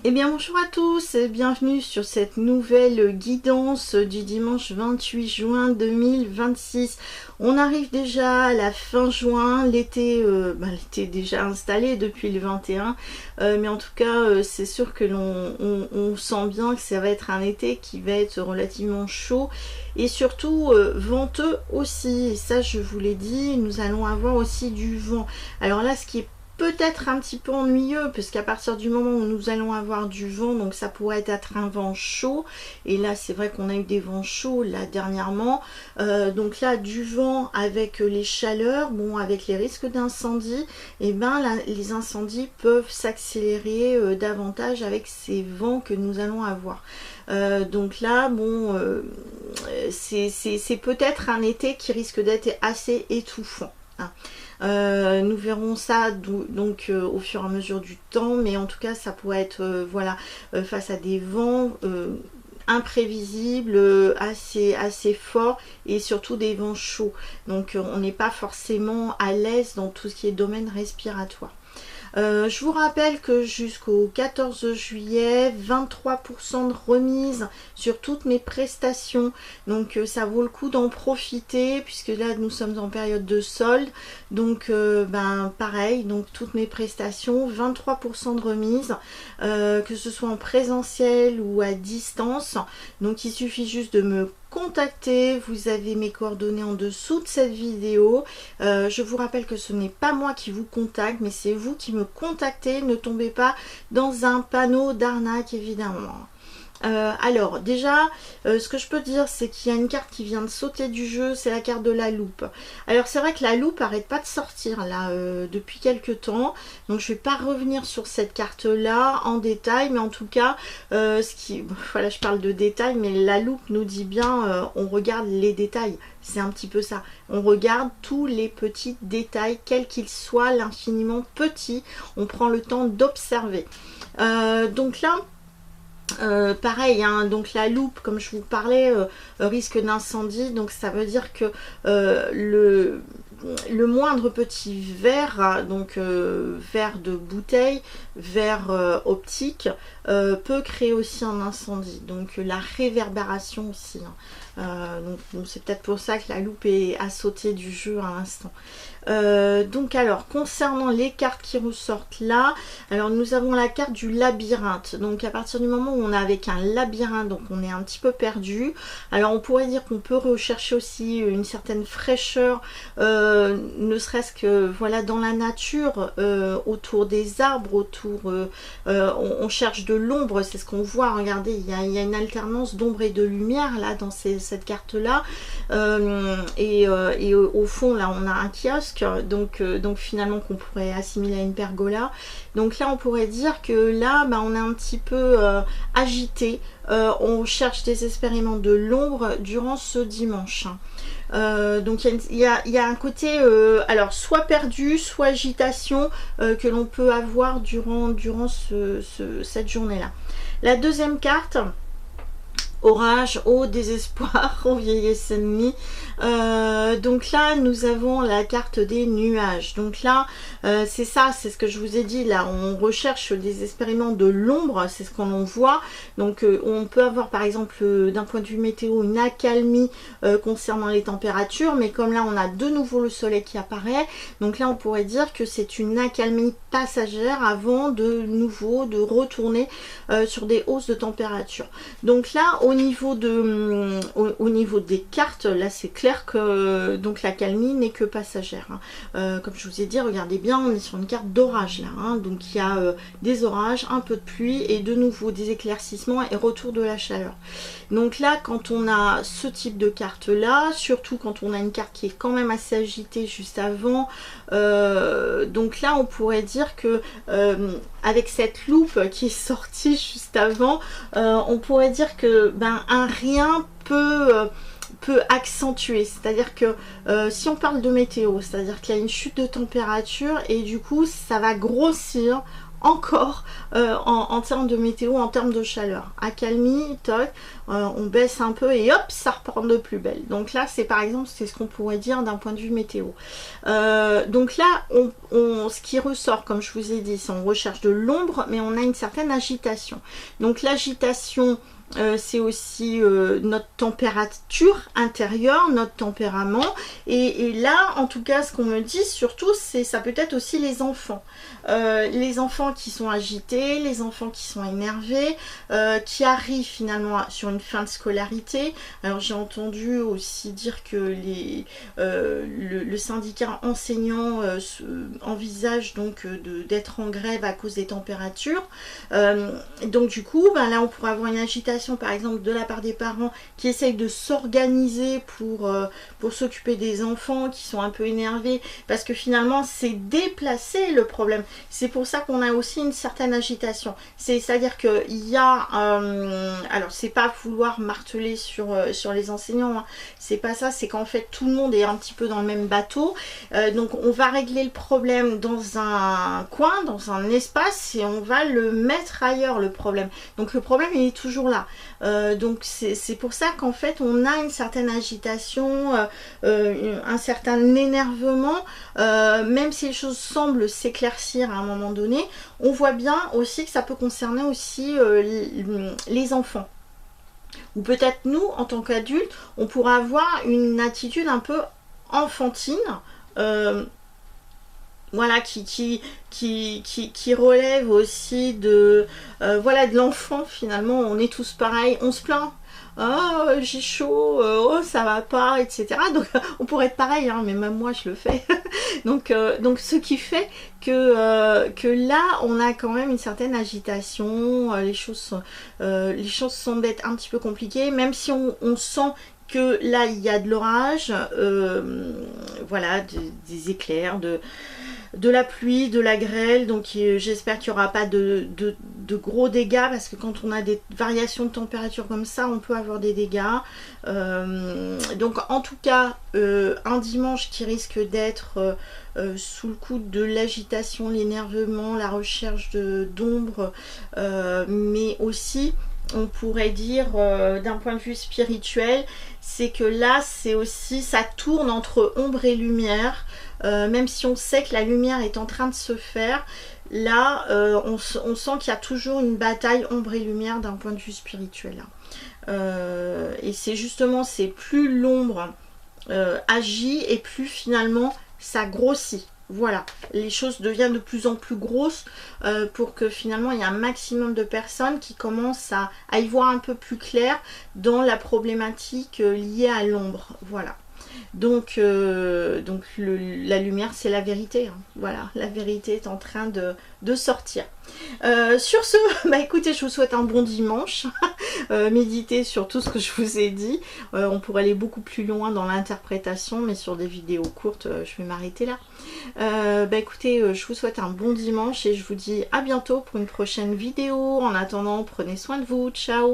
Eh bien bonjour à tous et bienvenue sur cette nouvelle guidance du dimanche 28 juin 2026. On arrive déjà à la fin juin, l'été est déjà installé depuis le 21, mais en tout cas c'est sûr que on sent bien que ça va être un été qui va être relativement chaud et surtout venteux aussi. Et ça je vous l'ai dit, nous allons avoir aussi du vent. Alors là ce qui est peut-être un petit peu ennuyeux parce qu'à partir du moment où nous allons avoir du vent, donc ça pourrait être un vent chaud, et là c'est vrai qu'on a eu des vents chauds là dernièrement, donc là du vent avec les chaleurs, bon avec les risques d'incendie, et ben là, les incendies peuvent s'accélérer davantage avec ces vents que nous allons avoir. Donc là bon c'est peut-être un été qui risque d'être assez étouffant, hein. Nous verrons ça donc au fur et à mesure du temps, mais en tout cas ça pourrait être face à des vents imprévisibles, assez forts, et surtout des vents chauds, donc on n'est pas forcément à l'aise dans tout ce qui est domaine respiratoire. Je vous rappelle que jusqu'au 14 juillet, 23% de remise sur toutes mes prestations. Donc ça vaut le coup d'en profiter puisque là nous sommes en période de solde. Donc pareil, donc toutes mes prestations, 23% de remise, que ce soit en présentiel ou à distance. Donc il suffit juste de me contacter, vous avez mes coordonnées en dessous de cette vidéo. Je vous rappelle que ce n'est pas moi qui vous contacte, mais c'est vous qui me contactez. Ne tombez pas dans un panneau d'arnaque évidemment. Alors déjà ce que je peux dire c'est qu'il y a une carte qui vient de sauter du jeu, c'est la carte de la loupe. Alors c'est vrai que la loupe arrête pas de sortir là depuis quelques temps, donc je vais pas revenir sur cette carte là en détail, mais en tout cas voilà, je parle de détails, mais la loupe nous dit bien on regarde les détails, c'est un petit peu ça, on regarde tous les petits détails quels qu'ils soient, l'infiniment petit, on prend le temps d'observer. Donc là pareil, hein, donc la loupe, comme je vous parlais, risque d'incendie, donc ça veut dire que le moindre petit verre, donc verre de bouteille, verre optique, peut créer aussi un incendie, donc la réverbération aussi, hein. Donc bon, c'est peut-être pour ça que la loupe a sauté du jeu à l'instant. Donc alors concernant les cartes qui ressortent là, alors nous avons la carte du labyrinthe. Donc à partir du moment où on est avec un labyrinthe, donc on est un petit peu perdu. Alors on pourrait dire qu'on peut rechercher aussi une certaine fraîcheur, ne serait-ce que voilà dans la nature, autour des arbres, autour on cherche de l'ombre, c'est ce qu'on voit. Regardez, il y a une alternance d'ombre et de lumière là dans cette carte là, et au fond là on a un kiosque, donc finalement qu'on pourrait assimiler à une pergola. Donc là on pourrait dire que là on est un petit peu agité, on cherche désespérément de l'ombre durant ce dimanche. Donc il y a un côté alors soit perdu, soit agitation que l'on peut avoir durant cette journée là. La deuxième carte, orage, au désespoir, au vieillesse ennemie. Donc là nous avons la carte des nuages. Donc là c'est ça, c'est ce que je vous ai dit, là on recherche désespérément de l'ombre, c'est ce qu'on voit. Donc on peut avoir par exemple d'un point de vue météo une accalmie concernant les températures, mais comme là on a de nouveau le soleil qui apparaît, donc là on pourrait dire que c'est une accalmie passagère avant de nouveau de retourner sur des hausses de température. Donc là au niveau des cartes, là c'est clair que donc la calmie n'est que passagère, hein. Comme je vous ai dit, regardez bien, on est sur une carte d'orage là, hein. Donc il y a des orages, un peu de pluie et de nouveau des éclaircissements et retour de la chaleur. Donc là quand on a ce type de carte là, surtout quand on a une carte qui est quand même assez agitée juste avant, donc là on pourrait dire que avec cette loupe qui est sortie juste avant, on pourrait dire que un rien peut accentuer, c'est-à-dire que si on parle de météo, c'est-à-dire qu'il y a une chute de température et du coup ça va grossir encore en termes de météo, en termes de chaleur. Accalmie, toc, on baisse un peu et hop, ça repart de plus belle. Donc là, c'est par exemple, c'est ce qu'on pourrait dire d'un point de vue météo. Donc là, ce qui ressort, comme je vous ai dit, c'est on recherche de l'ombre, mais on a une certaine agitation. Donc l'agitation, c'est aussi notre température intérieure, notre tempérament. Et là, en tout cas, ce qu'on me dit surtout, c'est ça peut être aussi les enfants. Les enfants qui sont agités, les enfants qui sont énervés, qui arrivent finalement sur une fin de scolarité. Alors j'ai entendu aussi dire que le syndicat enseignant envisage donc d'être en grève à cause des températures. Donc du coup, ben là on pourrait avoir une agitation par exemple de la part des parents qui essayent de s'organiser pour s'occuper des enfants qui sont un peu énervés parce que finalement c'est déplacé le problème. C'est pour ça qu'on a aussi une certaine agitation. C'est-à-dire qu'il y a alors c'est pas vouloir marteler sur les enseignants, hein. C'est pas ça, c'est qu'en fait tout le monde est un petit peu dans le même bateau. Donc on va régler le problème dans un coin, dans un espace et on va le mettre ailleurs le problème. Donc le problème il est toujours là. Donc c'est pour ça qu'en fait on a une certaine agitation, un certain énervement, même si les choses semblent s'éclaircir à un moment donné, on voit bien aussi que ça peut concerner aussi les enfants. Ou peut-être nous, en tant qu'adultes, on pourra avoir une attitude un peu enfantine, voilà, qui relève aussi de voilà, de l'enfant finalement. On est tous pareils, on se plaint. Oh, j'ai chaud, oh, ça va pas, etc. Donc on pourrait être pareil, hein, mais même moi je le fais. donc ce qui fait que là on a quand même une certaine agitation, les choses semblent être un petit peu compliquées, même si on sent que là il y a de l'orage, voilà, des éclairs, de la pluie, de la grêle, donc j'espère qu'il n'y aura pas de gros dégâts, parce que quand on a des variations de température comme ça, on peut avoir des dégâts. Donc en tout cas, un dimanche qui risque d'être sous le coup de l'agitation, l'énervement, la recherche d'ombre, mais aussi on pourrait dire d'un point de vue spirituel, c'est que là c'est aussi, ça tourne entre ombre et lumière, même si on sait que la lumière est en train de se faire, là on sent qu'il y a toujours une bataille ombre et lumière d'un point de vue spirituel. Et c'est justement, c'est plus l'ombre agit et plus finalement ça grossit. Voilà, les choses deviennent de plus en plus grosses pour que finalement il y ait un maximum de personnes qui commencent à y voir un peu plus clair dans la problématique liée à l'ombre. Voilà. Donc la lumière, c'est la vérité, hein. Voilà, la vérité est en train de sortir. Sur ce, bah écoutez, je vous souhaite un bon dimanche. Méditez sur tout ce que je vous ai dit. On pourrait aller beaucoup plus loin dans l'interprétation, mais sur des vidéos courtes, je vais m'arrêter là. Bah écoutez, je vous souhaite un bon dimanche et je vous dis à bientôt pour une prochaine vidéo. En attendant, prenez soin de vous. Ciao!